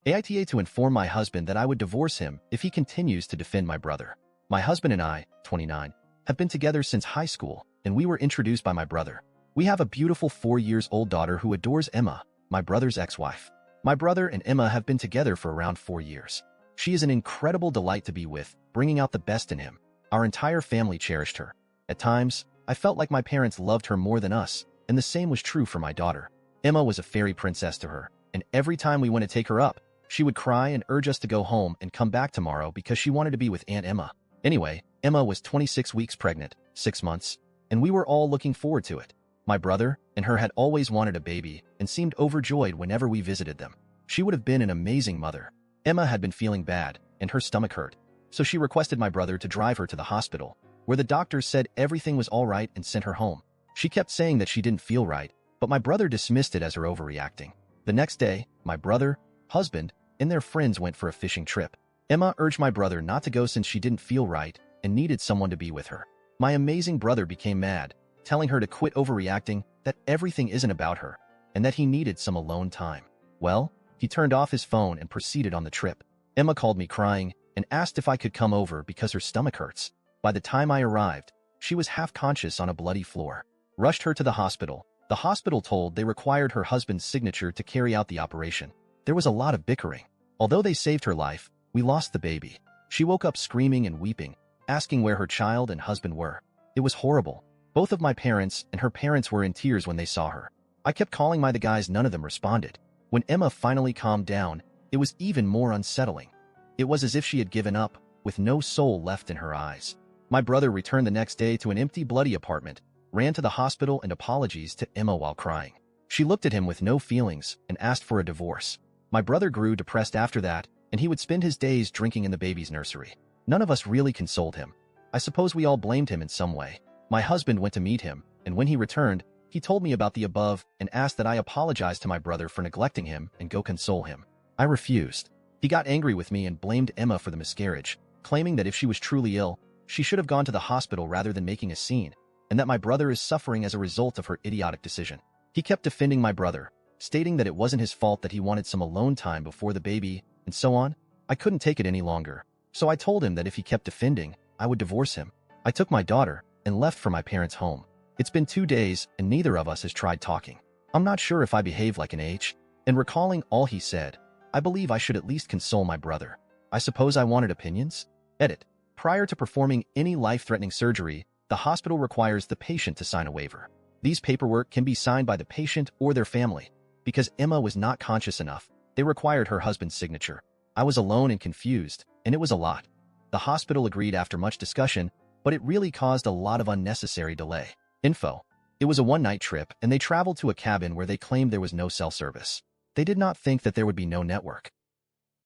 AITA to inform my husband that I would divorce him if he continues to defend my brother. My husband and I, 29, have been together since high school, and we were introduced by my brother. We have a beautiful 4-year-old daughter who adores Emma, my brother's ex-wife. My brother and Emma have been together for around 4 years. She is an incredible delight to be with, bringing out the best in him. Our entire family cherished her. At times, I felt like my parents loved her more than us, and the same was true for my daughter. Emma was a fairy princess to her, and every time we went to take her up, she would cry and urge us to go home and come back tomorrow because she wanted to be with Aunt Emma. Anyway, Emma was 26 weeks pregnant, 6 months, and we were all looking forward to it. My brother and her had always wanted a baby and seemed overjoyed whenever we visited them. She would have been an amazing mother. Emma had been feeling bad, and her stomach hurt, so she requested my brother to drive her to the hospital, where the doctors said everything was all right and sent her home. She kept saying that she didn't feel right, but my brother dismissed it as her overreacting. The next day, my brother, husband, and their friends went for a fishing trip. Emma urged my brother not to go since she didn't feel right and needed someone to be with her. My amazing brother became mad, telling her to quit overreacting, that everything isn't about her, and that he needed some alone time. Well, he turned off his phone and proceeded on the trip. Emma called me crying and asked if I could come over because her stomach hurts. By the time I arrived, she was half conscious on a bloody floor. Rushed her to the hospital. The hospital told they required her husband's signature to carry out the operation. There was a lot of bickering. Although they saved her life, we lost the baby. She woke up screaming and weeping, asking where her child and husband were. It was horrible. Both of my parents and her parents were in tears when they saw her. I kept calling the guys, none of them responded. When Emma finally calmed down, it was even more unsettling. It was as if she had given up, with no soul left in her eyes. My brother returned the next day to an empty, bloody apartment, ran to the hospital and apologized to Emma while crying. She looked at him with no feelings and asked for a divorce. My brother grew depressed after that, and he would spend his days drinking in the baby's nursery. None of us really consoled him. I suppose we all blamed him in some way. My husband went to meet him, and when he returned, he told me about the above and asked that I apologize to my brother for neglecting him and go console him. I refused. He got angry with me and blamed Emma for the miscarriage, claiming that if she was truly ill, she should have gone to the hospital rather than making a scene, and that my brother is suffering as a result of her idiotic decision. He kept defending my brother, stating that it wasn't his fault that he wanted some alone time before the baby, and so on. I couldn't take it any longer, so I told him that if he kept defending, I would divorce him. I took my daughter and left for my parents' home. It's been 2 days, and neither of us has tried talking. I'm not sure if I behaved like an H, and recalling all he said, I believe I should at least console my brother. I suppose I wanted opinions? Edit. Prior to performing any life-threatening surgery, the hospital requires the patient to sign a waiver. These paperwork can be signed by the patient or their family. Because Emma was not conscious enough, they required her husband's signature. I was alone and confused, and it was a lot. The hospital agreed after much discussion, but it really caused a lot of unnecessary delay. Info. It was a one-night trip, and they traveled to a cabin where they claimed there was no cell service. They did not think that there would be no network.